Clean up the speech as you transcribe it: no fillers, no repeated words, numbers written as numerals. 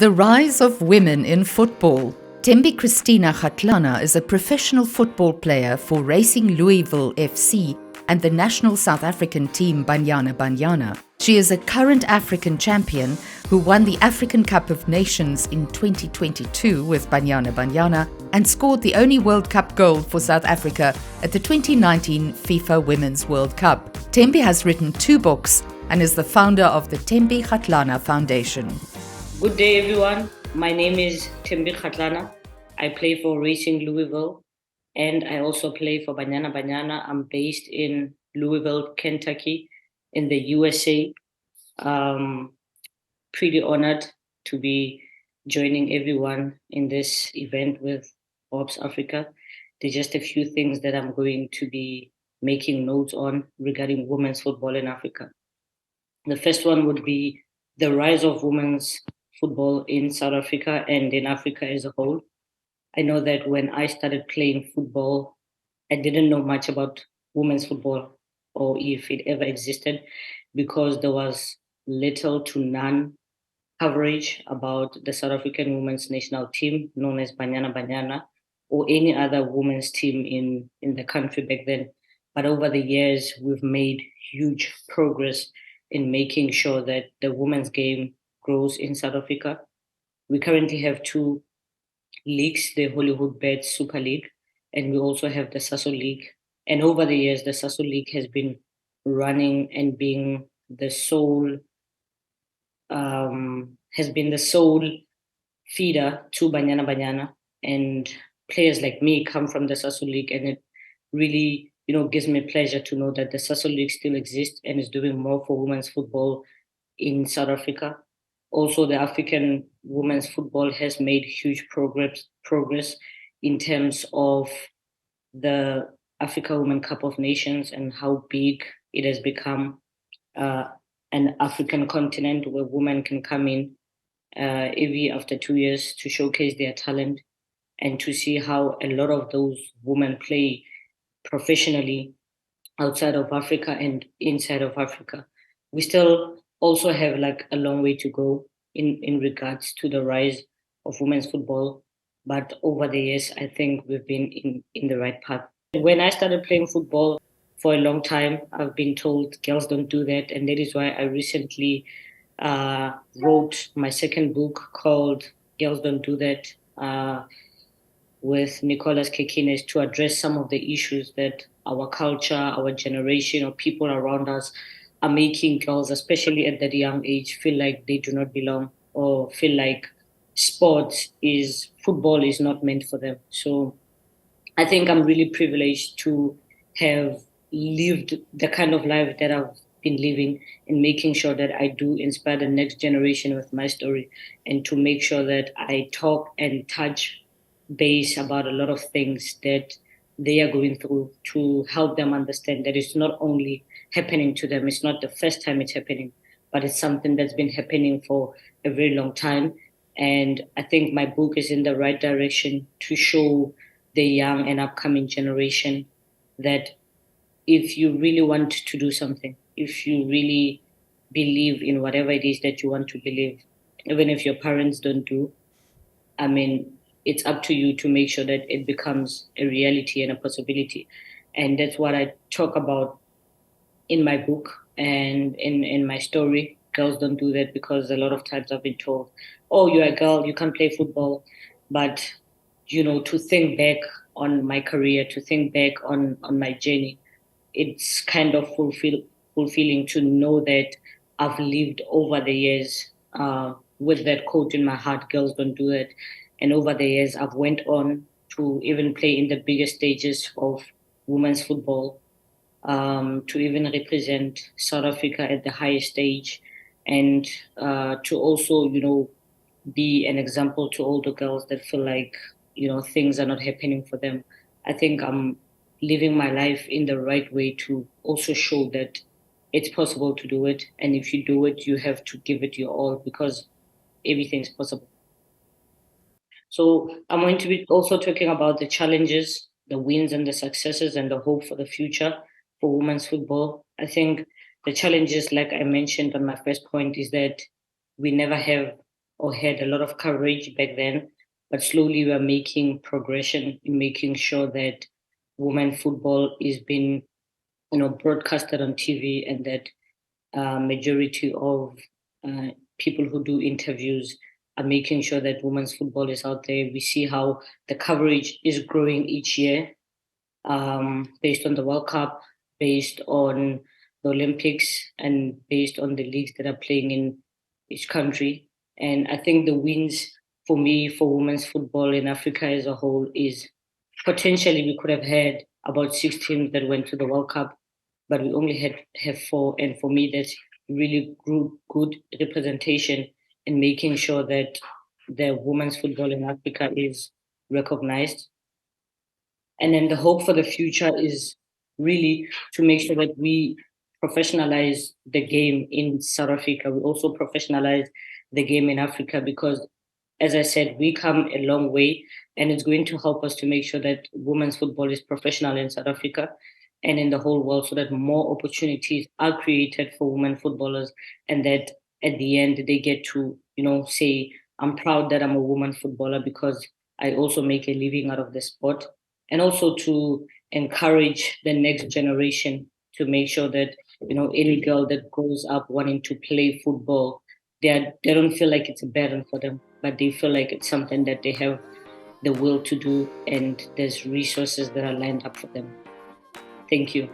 The rise of women in football. Thembi Kgatlana is a professional football player for Racing Louisville FC and the national South African team Banyana. She is a current African champion who won the African Cup of Nations in 2022 with Banyana and scored the only World Cup goal for South Africa at the 2019 FIFA Women's World Cup. Thembi has written 2 books and is the founder of the Thembi Kgatlana Foundation. Good day, everyone. My name is Thembi Kgatlana. I play for Racing Louisville, and I also play for Banyana. I'm based in Louisville, Kentucky, in the USA. Pretty honored to be joining everyone in this event with Forbes Africa. There's just a few things that I'm going to be making notes on regarding women's football in Africa. The first one would be the rise of women's football in South Africa and in Africa as a whole. I know that when I started playing football, I didn't know much about women's football or if it ever existed because there was little to none coverage about the South African women's national team known as Banyana or any other women's team in the country back then. But over the years, we've made huge progress in making sure that the women's game grows in South Africa. We currently have 2 leagues, the Hollywood Bet Super League, and we also have the Sasol League. And over the years, the Sasol League has been running and being the sole feeder to Banyana. And players like me come from the Sasol League, and it really gives me pleasure to know that the Sasol League still exists and is doing more for women's football in South Africa. Also, the African women's football has made huge progress in terms of the Africa Women Cup of Nations and how big it has become an African continent where women can come in every after 2 years to showcase their talent and to see how a lot of those women play professionally outside of Africa and inside of Africa. We still also have a long way to go in regards to the rise of women's football. But over the years, I think we've been in the right path. When I started playing football for a long time, I've been told girls don't do that. And that is why I recently wrote my second book called Girls Don't Do That with Nicholas Kekines to address some of the issues that our culture, our generation, or people around us are making girls, especially at that young age, feel like they do not belong or feel like football is not meant for them. So I think I'm really privileged to have lived the kind of life that I've been living and making sure that I do inspire the next generation with my story and to make sure that I talk and touch base about a lot of things that they are going through to help them understand that it's not only happening to them, it's not the first time it's happening, but it's something that's been happening for a very long time. And I think my book is in the right direction to show the young and upcoming generation that if you really want to do something, if you really believe in whatever it is that you want to believe, even if your parents don't do, it's up to you to make sure that it becomes a reality and a possibility. And that's what I talk about in my book and in my story. Girls don't do that, because a lot of times I've been told, oh, you're a girl, you can't play football. But, to think back on my career, to think back on my journey, it's kind of fulfilling to know that I've lived over the years with that quote in my heart, girls don't do that. And over the years, I've went on to even play in the biggest stages of women's football, to even represent South Africa at the highest stage, and to also, be an example to all the girls that feel like, things are not happening for them. I think I'm living my life in the right way to also show that it's possible to do it. And if you do it, you have to give it your all, because everything's possible. So I'm going to be also talking about the challenges, the wins and the successes, and the hope for the future for women's football. I think the challenges, like I mentioned on my first point, is that we never have or had a lot of coverage back then, but slowly we are making progression in making sure that women football is being, broadcasted on TV, and that majority of people who do interviews are making sure that women's football is out there. We see how the coverage is growing each year, based on the World Cup, based on the Olympics, and based on the leagues that are playing in each country. And I think the wins for me for women's football in Africa as a whole is potentially we could have had about 6 teams that went to the World Cup, but we only have 4. And for me, that's really good representation in making sure that the women's football in Africa is recognized. And then the hope for the future is really to make sure that we professionalize the game in South Africa. We also professionalize the game in Africa because, as I said, we come a long way, and it's going to help us to make sure that women's football is professional in South Africa and in the whole world, so that more opportunities are created for women footballers, and that at the end they get to, say, I'm proud that I'm a woman footballer because I also make a living out of the sport, and also to encourage the next generation to make sure that, any girl that grows up wanting to play football, they don't feel like it's a burden for them, but they feel like it's something that they have the will to do, and there's resources that are lined up for them. Thank you.